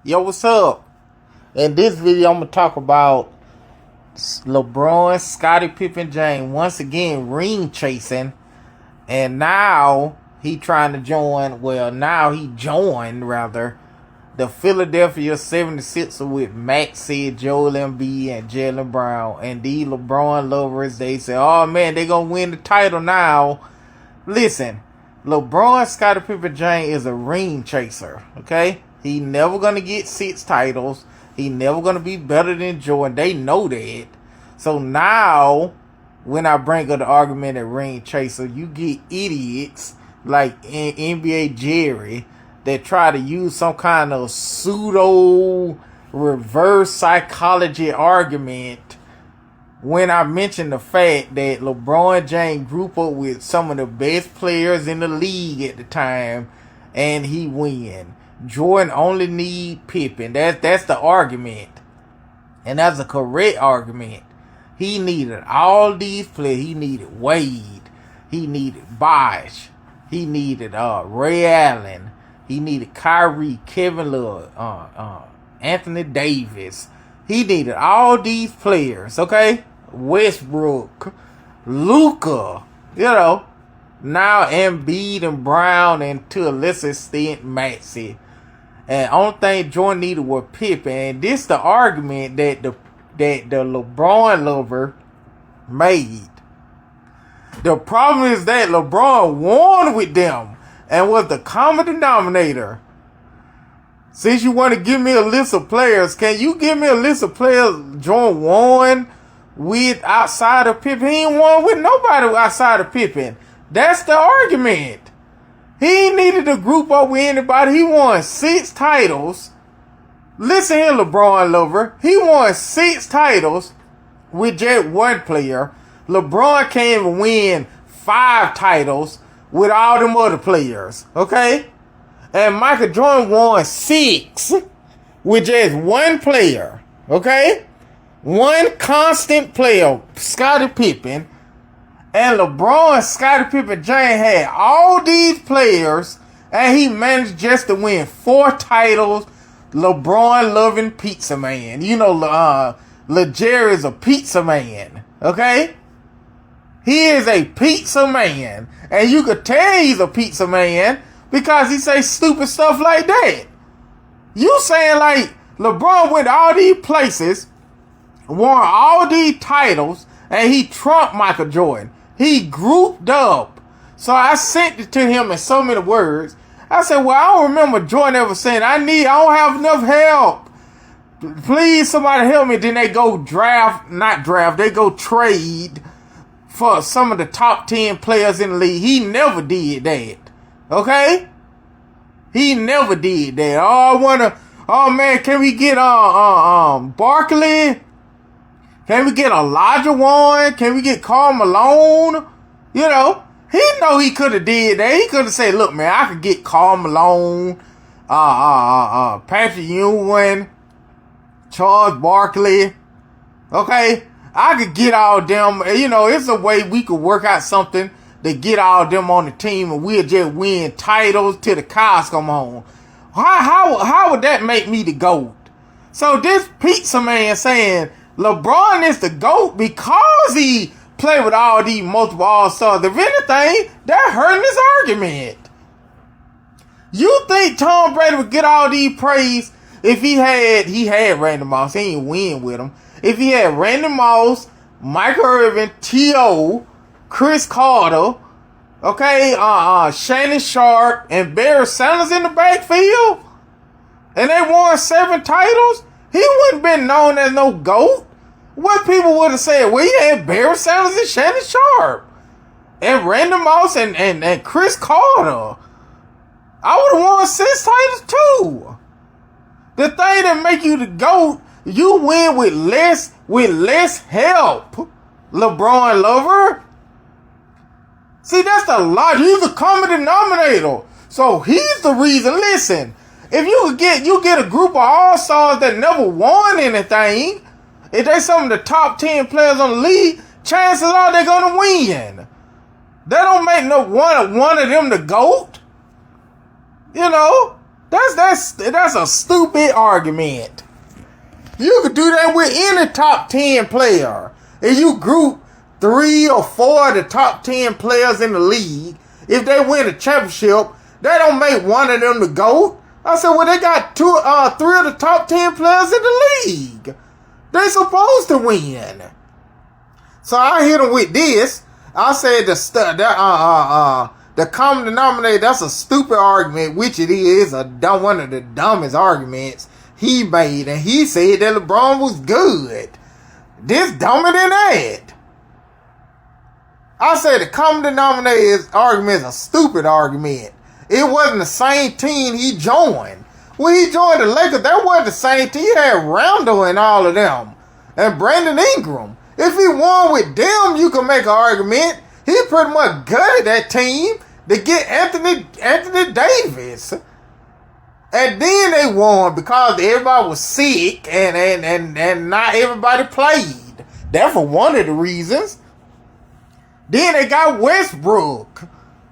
Yo, what's up? In this video, I'm gonna talk about LeBron, Scottie, Pippen, James once again ring chasing, and now he trying to join. Well, now he joined rather the Philadelphia 76ers with Maxey, Joel Embiid, and Jalen Brown. And these LeBron lovers, they say, "Oh man, they gonna win the title now." Listen, LeBron, Scottie, Pippen, James is a ring chaser. Okay. He never gonna get 6 titles. He never gonna be better than Jordan. They know that. So now, when I bring up the argument at ring chaser, you get idiots like NBA Jerry that try to use some kind of pseudo reverse psychology argument when I mention the fact that LeBron James group up with some of the best players in the league at the time and he win. Jordan only need Pippen. That's the argument. And that's a correct argument. He needed all these players. He needed Wade. He needed Bosh. He needed Ray Allen. He needed Kyrie, Kevin Love, Anthony Davis. He needed all these players, okay? Westbrook, Luka, now Embiid and Brown, and to a lesser extent Maxey. And only thing Jordan needed was Pippen. And this the argument that the LeBron lover made. The problem is that LeBron won with them and was the common denominator. Since you want to give me a list of players, can you give me a list of players Jordan won with outside of Pippen? He ain't won with nobody outside of Pippen. That's the argument. He needed to group up with anybody. He won 6 titles. Listen here, LeBron lover. He won 6 titles with just one player. LeBron can't even win 5 titles with all them other players. Okay? And Michael Jordan won 6 with just one player. Okay? One constant player, Scottie Pippen. And LeBron, Scottie Pippen, James had all these players, and he managed just to win 4 titles. LeBron loving pizza man. LeJerry is a pizza man. Okay? He is a pizza man. And you could tell he's a pizza man because he say stupid stuff like that. You saying like LeBron went all these places, won all these titles, and he trumped Michael Jordan. He grouped up. So I sent it to him in so many words. I said, well, I don't remember Jordan ever saying, I don't have enough help. Please, somebody help me. Then they go they go trade for some of the top 10 players in the league. He never did that. Okay? He never did that. Oh man, can we get Barkley? Can we get Elijah Warren? Can we get Karl Malone? He know he could have did that. He could have said, look, man, I could get Karl Malone, Patrick Ewing, Charles Barkley. Okay? I could get all them. It's a way we could work out something to get all them on the team and we'll just win titles till the cows come home. How would that make me the GOAT? So this pizza man saying LeBron is the GOAT because he played with all these multiple all-stars. If anything, that hurting his argument. You think Tom Brady would get all these praise if he had Randy Moss? He ain't win with him. If he had Randy Moss, Michael Irvin, T.O., Chris Carter, Shannon Sharp, and Barry Sanders in the backfield, and they won 7 titles, he wouldn't been known as no GOAT. What people would have said, well, you had Barry Sanders and Shannon Sharp and Randy Moss and Chris Carter. I would have won 6 titles too. The thing that make you the GOAT, you win with less help, LeBron lover. See, that's the logic. He's the common denominator. So he's the reason. Listen, if you get a group of all-stars that never won anything, if they some of the top 10 players on the league, chances are they're gonna win. That don't make no one of them the GOAT. That's a stupid argument. You could do that with any top 10 player. If you group 3 or 4 of the top 10 players in the league, if they win a championship, they don't make one of them the GOAT. I said, well, they got 3 of the top 10 players in the league. They supposed to win. So I hit them with this. I said the common denominator, that's a stupid argument, which it is one of the dumbest arguments he made. And he said that LeBron was good. This dumber than that. I said the common denominator argument is a stupid argument. It wasn't the same team he joined. When he joined the Lakers, that wasn't the same team. He had Rondo and all of them. And Brandon Ingram. If he won with them, you can make an argument. He pretty much gutted that team to get Anthony Davis. And then they won because everybody was sick and not everybody played. That's for one of the reasons. Then they got Westbrook.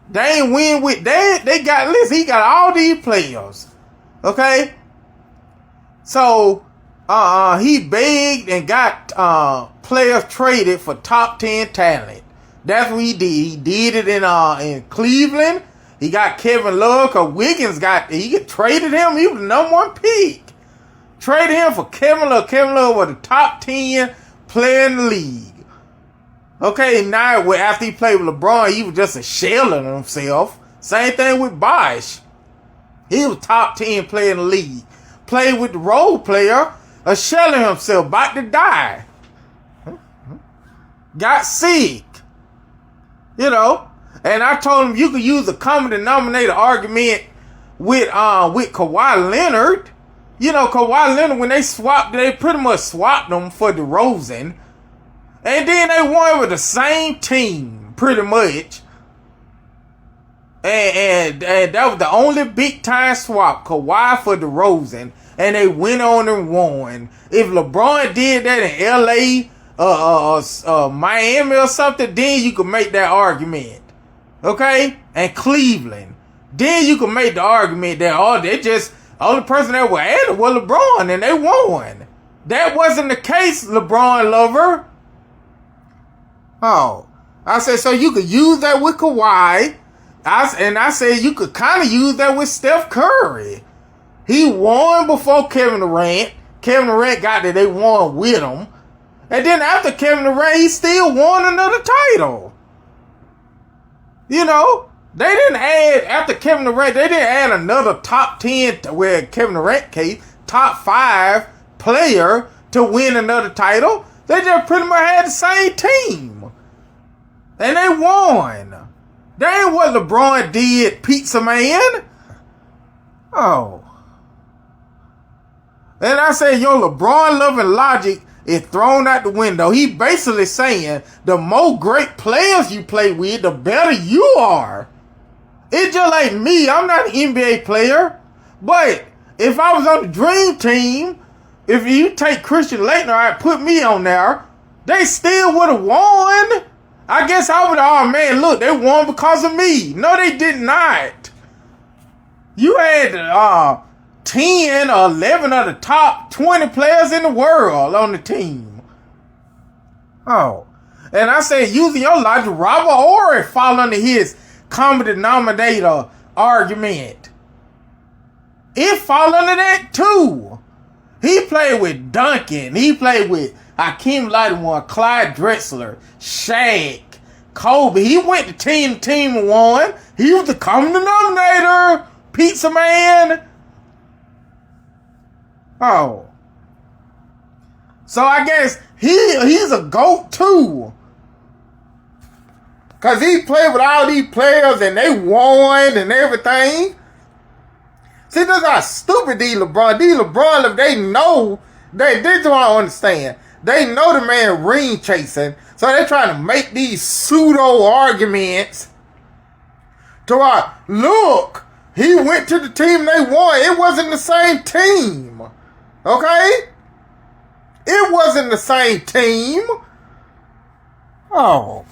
They ain't win with they got, listen, he got all these players. Okay? So he begged and got players traded for top 10 talent. That's what he did. He did it in Cleveland. He got Kevin Love, because Wiggins traded him. He was the number 1 pick. Traded him for Kevin Love. Kevin Love was the top 10 player in the league. Okay, now after he played with LeBron, he was just a shell of himself. Same thing with Bosh. He was top 10 player in the league. Played with the role player, a shell of himself, about to die. Got sick. You know. And I told him you could use a common denominator argument with Kawhi Leonard. You know, Kawhi Leonard, when they pretty much swapped him for DeRozan. And then they won with the same team, pretty much. And that was the only big time swap, Kawhi for DeRozan. And they went on and won. If LeBron did that in LA, Miami or something, then you could make that argument. Okay? And Cleveland. Then you can make the argument that, they just, only person that were added was LeBron, and they won. That wasn't the case, LeBron lover. Oh. I said, so you could use that with Kawhi. I said you could kind of use that with Steph Curry. He won before Kevin Durant. Kevin Durant got that they won with him. And then after Kevin Durant, he still won another title. You know, they didn't add, after Kevin Durant, they didn't add another top 10, where Kevin Durant case, top 5 player to win another title. They just pretty much had the same team. And they won. That ain't what LeBron did, Pizza Man. Oh. And I say, LeBron loving logic is thrown out the window. He basically saying the more great players you play with, the better you are. It's just like me. I'm not an NBA player. But if I was on the dream team, if you take Christian Laettner and put me on there, they still would have won. I guess I would have, man, look, they won because of me. No, they did not. You had 10 or 11 of the top 20 players in the world on the team. Oh. And I said, using your logic, Robert Horry fall under his common denominator argument. It fall under that too. He played with Duncan. He played with Hakeem Olajuwon, Clyde Drexler, Shaq, Kobe. He went to team and won. He was the common denominator. Pizza Man. Oh. So I guess he's a GOAT too. Because he played with all these players and they won and everything. See, this is how stupid D LeBron, if they know, this is what I understand. They know the man ring chasing, so they're trying to make these pseudo arguments to look, he went to the team they won. It wasn't the same team. Okay? It wasn't the same team. Oh.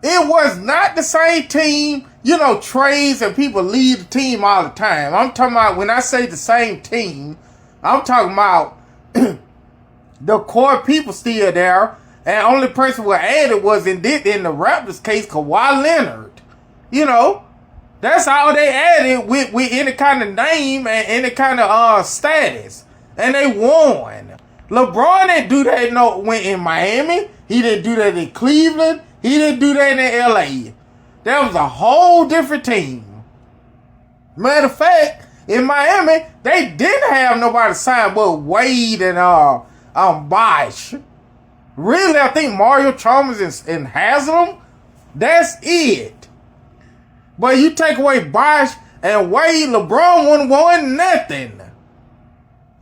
It was not the same team trades and people leave the team all the time. I'm talking about, when I say the same team, I'm talking about the core people still there, and only person who added was in the Raptors case, Kawhi Leonard. That's all they added with any kind of name and any kind of status, and they won. LeBron didn't do that when in Miami. He didn't do that in Cleveland. He didn't do that in LA. That was a whole different team. Matter of fact, in Miami, they didn't have nobody sign but Wade and Bosh. Really, I think Mario Chalmers and Haslam. That's it. But you take away Bosh and Wade, LeBron wouldn't won nothing.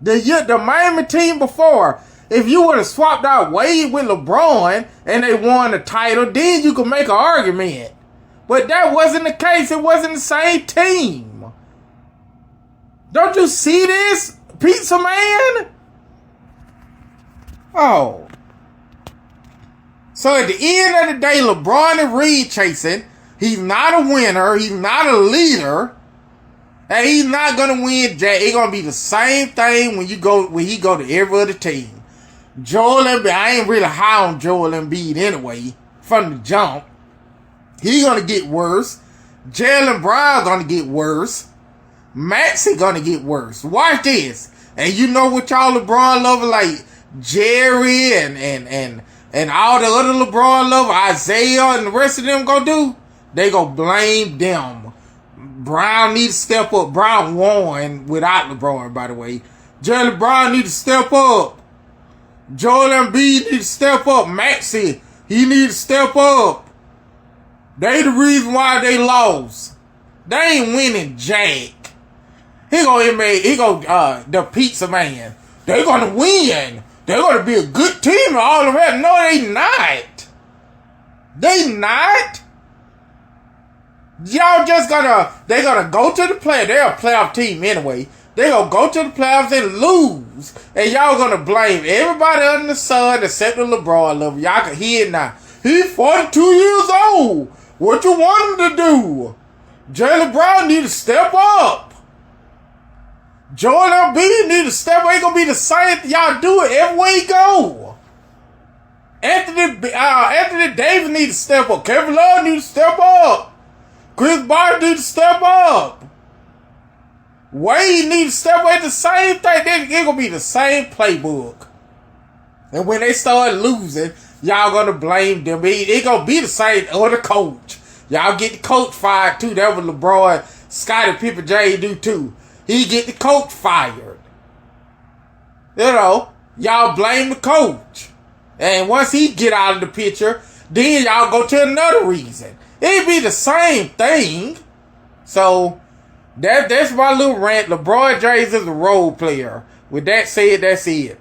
The Miami team before, if you would have swapped out Wade with LeBron and they won the title, then you could make an argument. But that wasn't the case. It wasn't the same team. Don't you see this, pizza man? Oh. So at the end of the day, LeBron and Reed chasing. He's not a winner. He's not a leader. And he's not gonna win. It's gonna be the same thing when he go to every other team. Joel Embiid, I ain't really high on Joel Embiid anyway. From the jump, he's gonna get worse. Jaylen Brown gonna get worse. Maxey gonna get worse. Watch this. And you know what y'all LeBron lovers like Jerry and all the other LeBron lovers, Isaiah and the rest of them gonna do? They gonna blame them. Brown needs to step up. Brown won without LeBron, by the way. Jaylen Brown needs to step up. Joel Embiid needs to step up. Maxey, he needs to step up. They the reason why they lost. They ain't winning jack. He go the pizza man. They gonna win. They're gonna be a good team and all the rest. No, they not. They not. Y'all they gonna go to the playoffs. They're a playoff team anyway. They gonna go to the playoffs and lose. And y'all gonna blame everybody under the sun except the LeBron lover. Y'all can hear it now. He's 42 years old. What you want him to do? Jaylen Brown need to step up. Joel Embiid need to step up. Ain't gonna be the same. Y'all do it everywhere you go. Anthony Davis need to step up. Kevin Love need to step up. Chris Bosh need to step up. Wade need to step up. The same thing. It's gonna be the same playbook. And when they start losing, y'all gonna blame them. It gonna be the same or the coach. Y'all get the coach fired too. That was LeBron, Scottie, Pippen, Jay do too. He get the coach fired. Y'all blame the coach. And once he get out of the picture, then y'all go to another reason. It'd be the same thing. So that's my little rant. LeBron James is a role player. With that said, that's it.